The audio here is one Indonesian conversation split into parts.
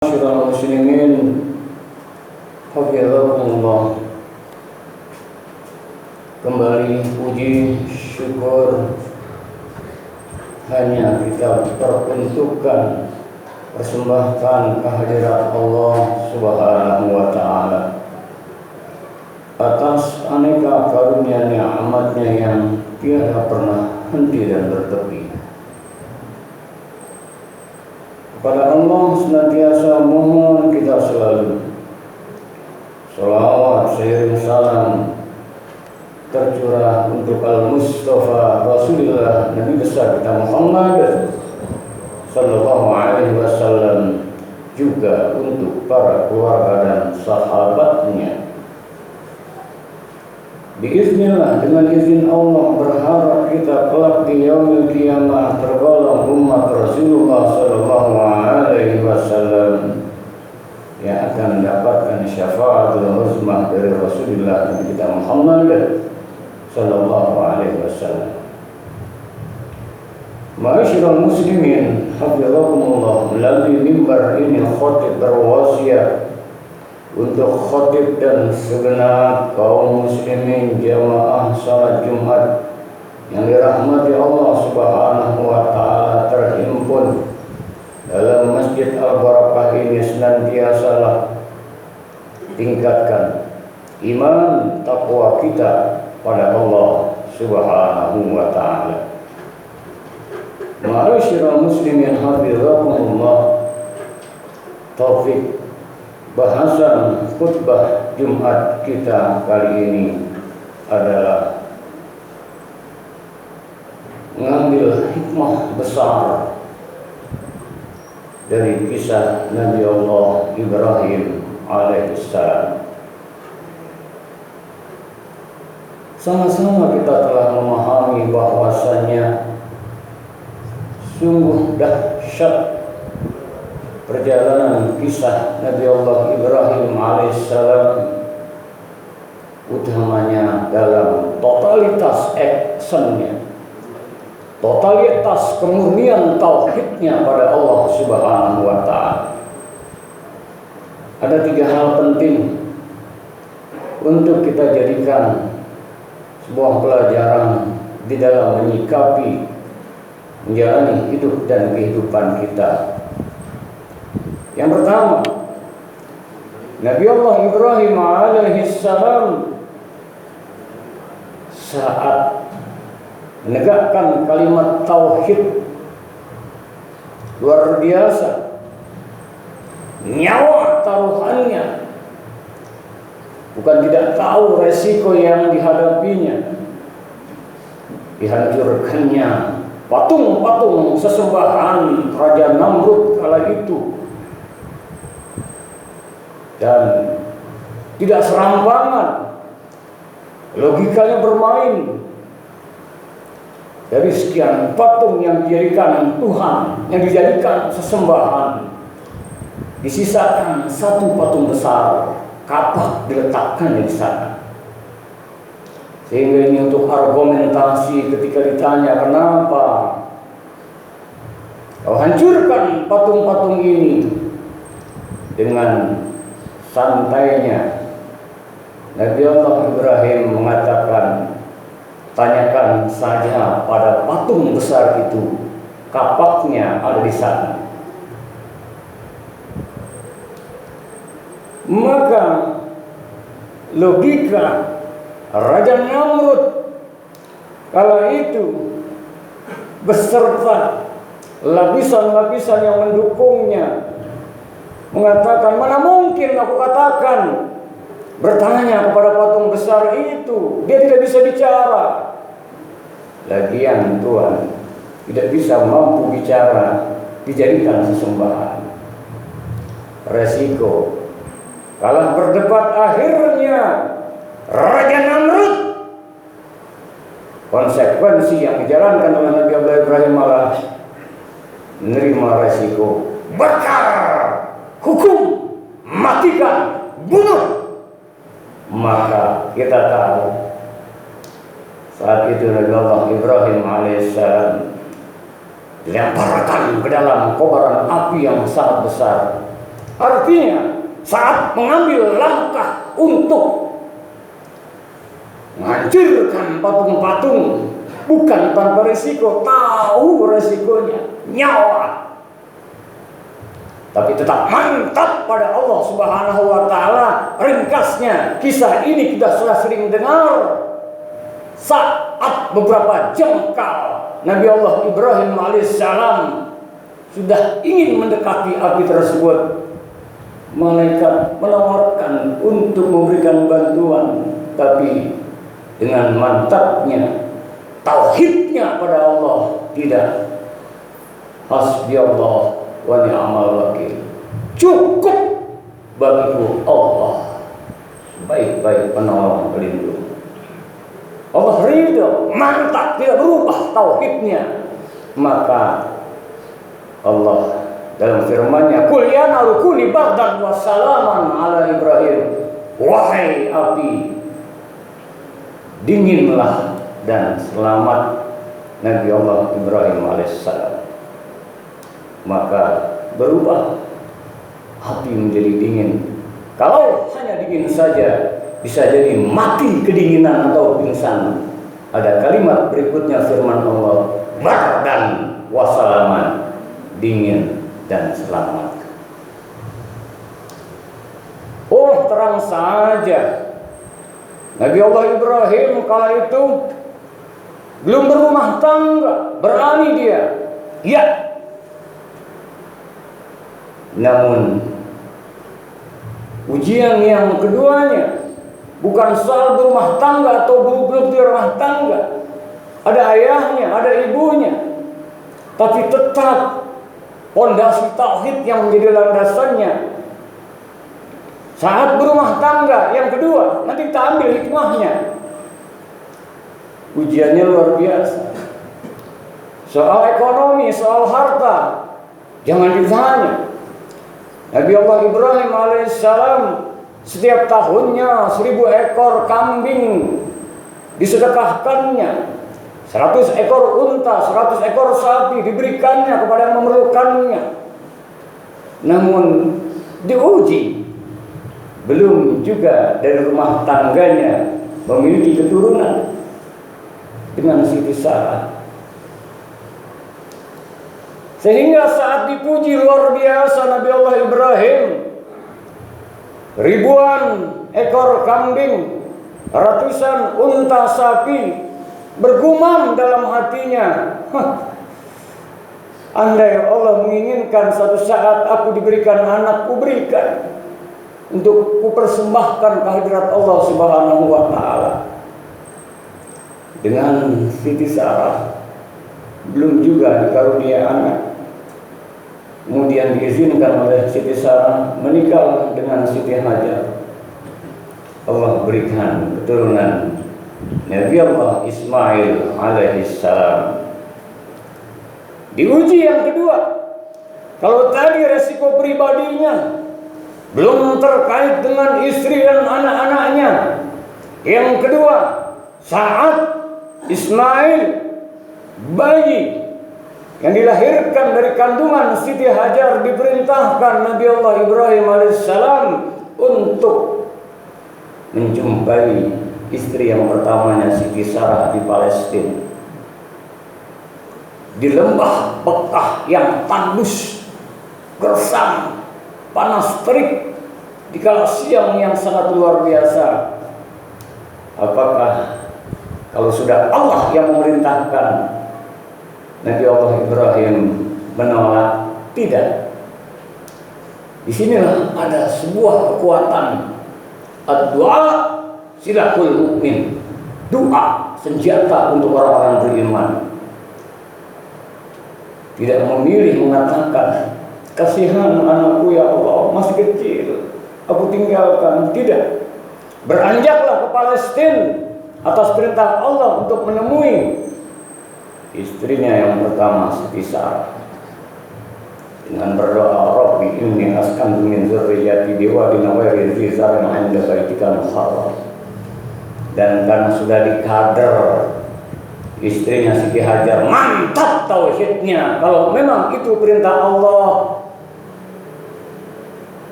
Ma'asyiral muslimin, hafizakumullah. Kembali puji syukur hanya kita peruntukkan, persembahkan kehadirat Allah Subhanahu wa ta'ala atas aneka karunia nikmatnya yang tiada pernah henti dan bertepi. Kepada Allah senantiasa mohon kita selalu salawat seiring salam tercurah untuk Al-Mustafa Rasulullah Nabi besar kita Muhammad sallallahu alaihi wasallam, juga untuk para keluarga dan sahabatnya. Biiznillah, dengan izin Allah, berharap kita kelak di yaumil qiyamah tergolong umat Rasulullah sallallahu alaihi wasallam yang akan mendapatkan syafaatul uzmah dari Rasulullah Nabi kita Muhammad sallallahu alaihi wasallam. Ma'asyiral muslimin, hafizakumullah, melalui mimbar ini khatib berwasiat untuk khatib dan segenap kaum muslimin jamaah salat Jumat yang dirahmati Allah Subhanahu wa ta'ala terhimpun dalam Masjid Al-Barakah ini, senantiasalah tingkatkan iman takwa kita pada Allah Subhanahu wa ta'ala. Ma'asyiral muslimin, hafizakumullah, taufik bahasan khutbah Jumat kita kali ini adalah mengambil hikmah besar dari kisah Nabi Allah Ibrahim alaihissalam. Sama-sama kita telah memahami bahwasannya sungguh dahsyat perjalanan kisah Nabi Allah Ibrahim alaihissalam, utamanya dalam totalitas actionnya, totalitas kemurnian tauhidnya pada Allah Subhanahu wa ta'ala. Ada 3 hal penting untuk kita jadikan sebuah pelajaran di dalam menyikapi, menjalani hidup dan kehidupan kita. Yang pertama, Nabi Allah Ibrahim alaihissalam saat menegakkan kalimat tauhid luar biasa, nyawa taruhannya, bukan tidak tahu resiko yang dihadapinya, dihancurkannya patung-patung sesembahan Raja Namrud kala itu. Dan tidak serampangan, logikanya bermain. Dari sekian patung yang dijadikan Tuhan, yang dijadikan sesembahan, disisakan satu patung besar, kapak diletakkan di sana. Sehingga ini untuk argumentasi ketika ditanya, kenapa kau hancurkan patung-patung ini? Dengan santainya Nabi Allah Ibrahim mengatakan, tanyakan saja pada patung besar itu, kapaknya ada di sana. Maka logika Raja Namrud kala itu beserta lapisan-lapisan yang mendukungnya mengatakan, mana mungkin aku katakan, bertanya kepada patung besar itu, dia tidak bisa bicara. Lagian Tuhan tidak bisa mampu bicara, dijadikan sesembahan. Resiko kalah berdebat, akhirnya Raja Namrud, konsekuensi yang dijalankan oleh Nabi Allah Ibrahim malah menerima resiko, bakar, hukum, matikan, bunuh. Maka kita tahu saat itu Nabi Allah Ibrahim alaihissalam dilemparkan ke dalam kobaran api yang sangat besar. Artinya saat mengambil langkah untuk menghancurkan patung-patung bukan tanpa risiko, tahu resikonya, nyawa, tapi tetap mantap pada Allah Subhanahu wa Ta'ala. Ringkasnya, kisah ini kita sudah sering dengar. Saat beberapa jengkal Nabi Allah Ibrahim alaihissalam sudah ingin mendekati api tersebut, malaikat menawarkan untuk memberikan bantuan, tapi dengan mantapnya tauhidnya pada Allah, tidak. Hasbi Allah wa ni'mal wakil, cukup bagiku Allah baik-baik penolong pelindung. Allah ridho, mantap, tidak berubah tauhidnya. Maka Allah dalam firman-Nya, "Qul ya naru kuni bardan wa salaman ala Ibrahim." Wahai api, dinginlah dan selamat Nabi Allah Ibrahim alaihissalam. Maka berubah api menjadi dingin. Kalau hanya dingin saja, bisa jadi mati kedinginan atau pingsan. Ada kalimat berikutnya firman Allah, bardan wasalaman, dingin dan selamat. Oh, terang saja Nabi Allah Ibrahim kala itu belum berumah tangga, berani dia, ya. Namun ujian yang keduanya bukan soal berumah tangga atau belum berumah tangga. Ada ayahnya, ada ibunya, tapi tetap pondasi tauhid yang menjadi landasannya. Saat berumah tangga yang kedua, nanti kita ambil hikmahnya. Ujiannya luar biasa. Soal ekonomi, soal harta, jangan ditanya. Nabi Allah Ibrahim alaihissalam setiap tahunnya 1000 ekor kambing disedekahkannya, 100 ekor unta, 100 ekor sapi diberikannya kepada yang memerlukannya. Namun diuji, belum juga dari rumah tangganya memiliki keturunan dengan Siti Sarah. Sehingga saat dipuji luar biasa Nabi Allah Ibrahim, ribuan ekor kambing, ratusan unta sapi, bergumam dalam hatinya, andai Allah menginginkan suatu saat aku diberikan anak, kuberikan untuk kupersembahkan kehadirat Allah Subhanahu wa Ta'ala. Dengan Siti Sarah belum juga dikarunia anak, kemudian diizinkan oleh Siti Sarah menikah dengan Siti Hajar. Allah berikan keturunan Nabi Allah Ismail alaihissalam. Diuji yang kedua, kalau tadi resiko pribadinya belum terkait dengan istri dan anak-anaknya, yang kedua saat Ismail bayi yang dilahirkan dari kandungan Siti Hajar diperintahkan Nabi Allah Ibrahim alaihissalam untuk menjumpai istri yang pertamanya Siti Sarah di Palestina, di lembah Bekah yang tandus, gersam, panas terik, di kala siang yang sangat luar biasa. Apakah kalau sudah Allah yang memerintahkan, Nabi Allah Ibrahim menolak? Tidak. Disinilah ada sebuah kekuatan. Ad-du'a silahul mukmin. Doa senjata untuk orang-orang beriman. Tidak memilih mengatakan, kasihan anakku ya Allah, masih kecil, aku tinggalkan. Tidak. Beranjaklah ke Palestina atas perintah Allah untuk menemui istrinya yang pertama Siti Sarah, dengan berdoa, Rabbi inni askantu min dzurriyyati biwadin ghairi dzi zar'in 'inda baitikal muharram. Dan karena sudah dikader istrinya Siti Hajar, mantap tauhidnya, kalau memang itu perintah Allah,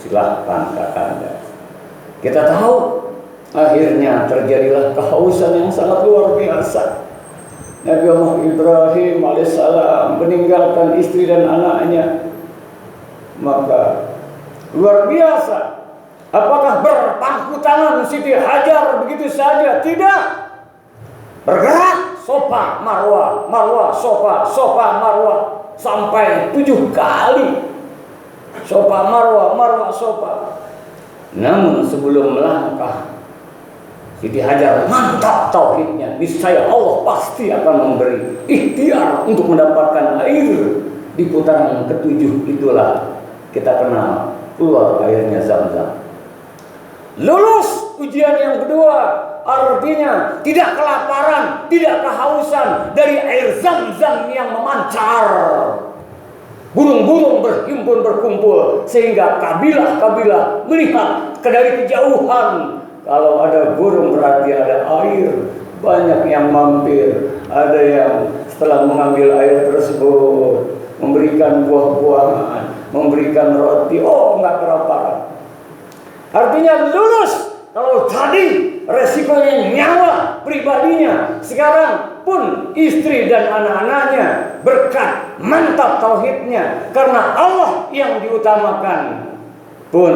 Silahkan kakanda. Kita tahu akhirnya terjadilah kehausan yang sangat luar biasa. Nabi Allah Ibrahim alaihissalam meninggalkan istri dan anaknya. Maka luar biasa. Apakah berpangku tangan Siti Hajar begitu saja? Tidak. Bergerak Sofa Marwah, Marwah Sofa, Sofa Marwah sampai 7 kali. Sofa Marwah, Marwah Sofa. Namun sebelum melangkah, Siti Hajar mantap tauhidnya. Niscaya Allah pasti akan memberi ikhtiar untuk mendapatkan air. Di putaran ke-7 itulah kita kenal keluar airnya Zam-Zam. Lulus ujian yang kedua, artinya tidak kelaparan, tidak kehausan dari air Zam-Zam yang memancar. Burung-burung berhimpun berkumpul sehingga kabilah-kabilah melihat dari kejauhan. Kalau ada burung berarti ada air. Banyak yang mampir, ada yang setelah mengambil air tersebut memberikan buah-buahan, memberikan roti. Oh, nggak kelaparan. Artinya lulus. Kalau tadi resikonya nyawa pribadinya, sekarang pun istri dan anak-anaknya berkat mantap tauhidnya karena Allah yang diutamakan. Pun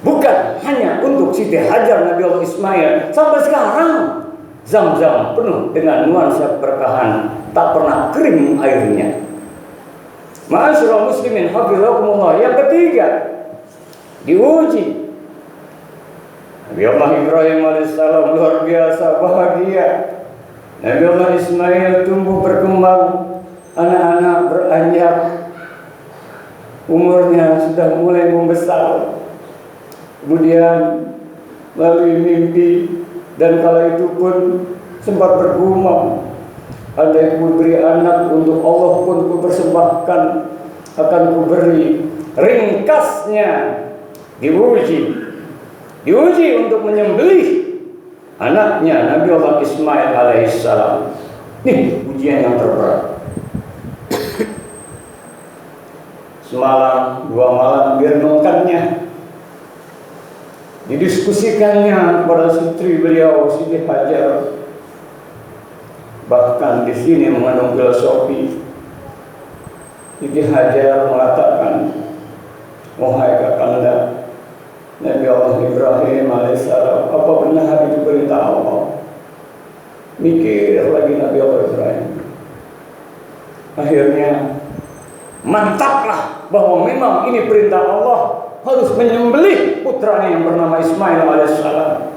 bukan hanya untuk Siti Hajar Nabi Allah Ismail, sampai sekarang Zam-Zam penuh dengan nuansa keberkahan, tak pernah kering airnya. Ma'asyiral muslimin hafizakumullah. Yang ketiga, diuji. Nabi Allah Ibrahim alaihissalam luar biasa bahagia. Nabi Allah Ismail tumbuh berkembang, anak-anak beranjak, umurnya sudah mulai membesar. Kemudian melalui mimpi dan kala itu pun sempat bergumam, andai ku beri anak untuk Allah pun ku persembahkan, akan ku beri. Ringkasnya diuji untuk menyembelih anaknya Nabi Allah Ismail alaihissalam. Ini ujian yang terberat. Semalam 2 malam direnungkannya, didiskusikannya kepada istri beliau Siti Hajar. Bahkan di sini mengandung filosofi. Siti Hajar mengatakan, wahai kakanda Nabi Allah Ibrahim alaihissalam, apa benar itu perintah Allah? Mikir lagi Nabi Allah Ibrahim. Akhirnya mantaplah bahwa memang ini perintah Allah, harus menyembelih putranya yang bernama Ismail alaihissalam.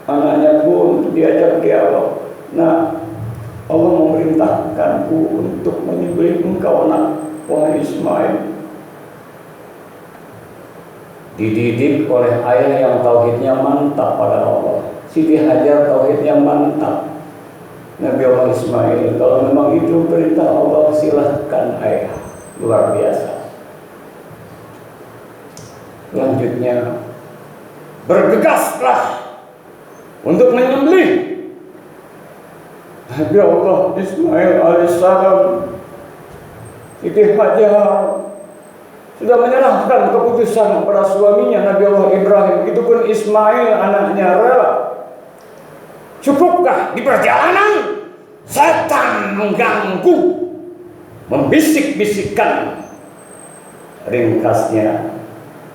Anaknya pun diajak dialog. Nah, Allah memerintahkanku untuk menyembelih engkau anak, wahai Ismail. Dididik oleh ayah yang tauhidnya mantap pada Allah. Siti Hajar tauhidnya mantap. Nabi Allah Ismail, kalau memang itu perintah Allah, silahkan ayah. Luar biasa. Selanjutnya, bergegaslah untuk menyembelih Nabi Allah Ismail alaihissalam. Siti Hajar sudah menyerahkan keputusan kepada suaminya Nabi Allah Ibrahim. Itu pun Ismail anaknya rela. Cukupkah di perjalanan setan mengganggu, membisik-bisikkan? Ringkasnya,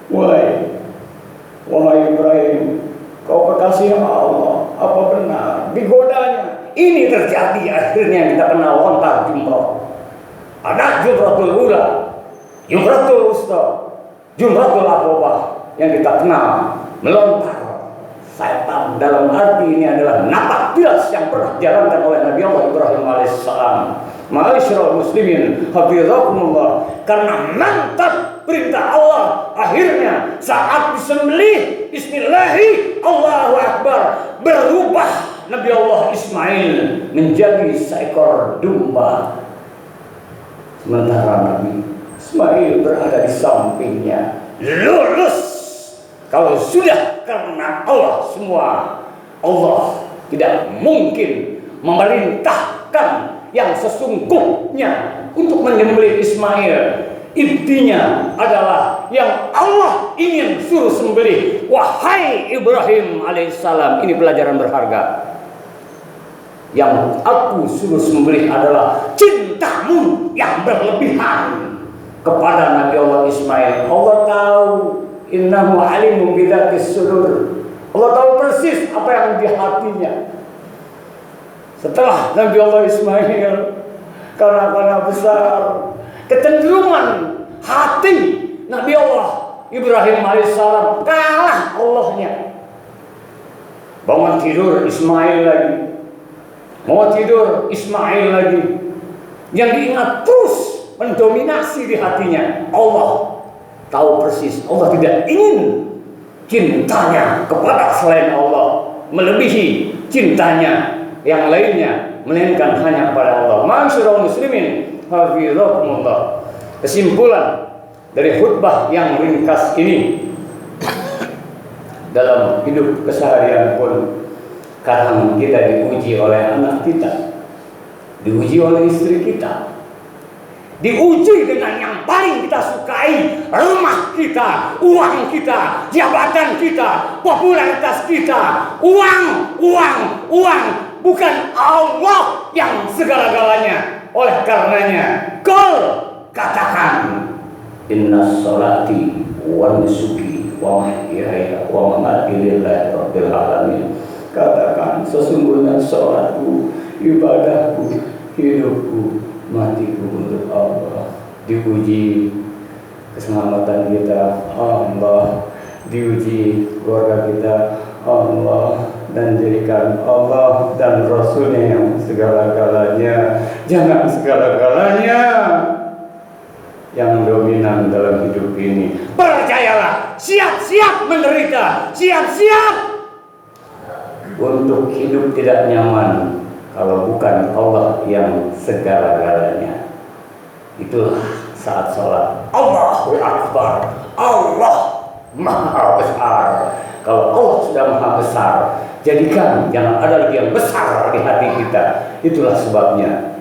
wahai Ibrahim, kau kekasih Allah, apa benar digodanya? Ini terjadi akhirnya kita kenal lontar jumroh. Ada jumratul ula, jumratul usta, jumratul aqobah yang kita kenal melontar setan. Dalam arti ini adalah napak tilas yang pernah dijalankan oleh Nabi Allah Ibrahim alaihissalam. Ma'asyiral muslimin hafizakumullah, karena mantap perintah Allah, akhirnya saat disembelih bismillahi Allahu akbar, berubah Nabi Allah Ismail menjadi seekor domba. Sementara Nabi Ismail berada di sampingnya. Lulus. Kalau sudah karena Allah semua, Allah tidak mungkin memerintahkan yang sesungguhnya untuk menyembelih Ismail. Intinya adalah yang Allah disuruh sembelih. Wahai Ibrahim alaihissalam, ini pelajaran berharga. Yang aku suruh sembelih adalah cintamu yang berlebihan kepada Nabi Allah Ismail. Allah tahu, innahu alimun bidzatis sudur. Allah tahu persis apa yang di hatinya. Setelah Nabi Allah Ismail karena besar kecenderungan hati Nabi Allah Ibrahim alaihissalam kalah Allahnya. Bangun tidur Ismail lagi, mau tidur Ismail lagi. Yang diingat terus mendominasi di hatinya Allah. Tahu persis Allah tidak ingin cintanya kepada selain Allah melebihi cintanya yang lainnya, melainkan hanya kepada Allah. Ma'asyiral muslimin, hafizakumullah. Kesimpulan dari khutbah yang ringkas ini, dalam hidup keseharian pun kadang kita diuji oleh anak kita, diuji oleh istri kita, diuji dengan yang paling kita sukai, rumah kita, uang kita, jabatan kita, popularitas kita, uang. Bukan Allah yang segala-galanya. Oleh karenanya, katakan, inna sholati wa nusuki wa mahyaya wa mamati lillahi rabbil alamin. Katakan, sesungguhnya sholatku, ibadahku, hidupku, matiku untuk Allah. Diuji keselamatan kita Allah, diuji keluarga kita Allah, dan jadikan Allah dan Rasulnya yang segala-galanya. Jangan segala-galanya yang dominan dalam hidup ini. Percayalah, siap-siap menderita, siap-siap untuk hidup tidak nyaman kalau bukan Allah yang segala-galanya. Itulah saat sholat, Allahu Akbar, Allah Maha Besar. Kalau Allah sudah Maha Besar, jadikan jangan ada lagi yang besar di hati kita. Itulah sebabnya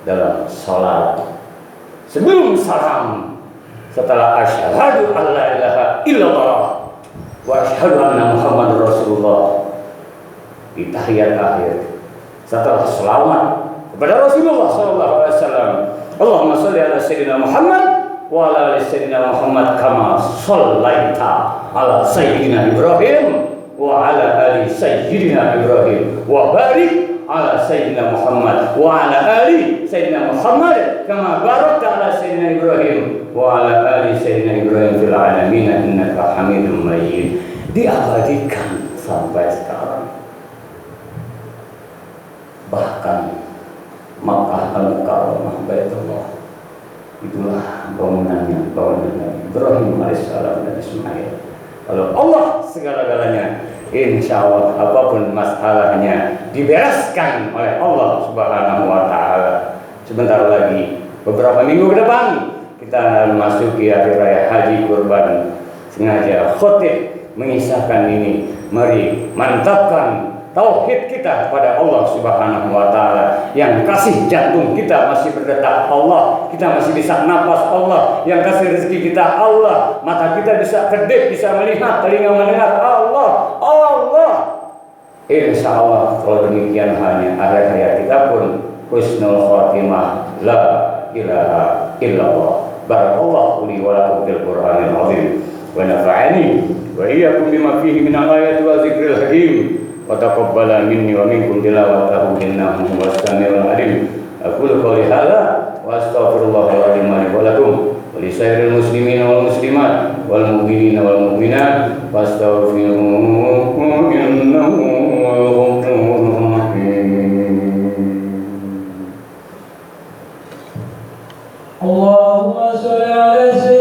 dalam sholat, sebelum salam, setelah asyhadu an la ilaha illallah wa asyhadu anna Muhammadar Rasulullah, di tahiyat akhir, setelah selawat kepada Rasulullah SAW, Allahumma sholli ala sayyidina Muhammad wa ala ali sayyidina Muhammad kama shallaita ala sayyidina Ibrahim wa ala ali sayyidina Ibrahim wa barik ala sayyidina Muhammad wa ala ali sayyidina Muhammad kama barakta ala sayyidina Ibrahim wa ala ali sayyidina Ibrahim fil alamin innaka Hamidum Majid. Diabadikan sampai sekarang. Bahkan Makkah Al-Mukarramah Baitullah, itulah bangunannya, bangunan Ibrahim alaihissalam dan Ismail. Kalau Allah segala-galanya, insya Allah apapun masalahnya dibereskan oleh Allah Subhanahu wa Ta'ala. Sebentar lagi, beberapa minggu ke depan, kita memasuki akhir raya Haji Kurban. Sengaja khotib mengisahkan ini. Mari mantapkan tauhid kita kepada Allah Subhanahu wa Ta'ala. Yang kasih jantung kita masih berdetak Allah, kita masih bisa napas Allah. Yang kasih rezeki kita Allah, mata kita bisa kedip, bisa melihat, telinga mendengar Allah. Insya Allah kalau demikian hanya akhir hayat kita pun husnul khatimah, la ilaha illallah. Barakallahu li wa lakum fil Qur'anil azim wa nafa'ani wa iyyakum bima fihi min ayati wa dzikril hakim. وتقبل مني ومنكم تلاوته إنه هو السميع العليم. أقول قولي هذا وأستغفر الله العظيم لي ولكم ولسائر المسلمين والمسلمات والمؤمنين والمؤمنات فاستغفروه إنه هو الغفور الرحيم. اللهم صل على سيدنا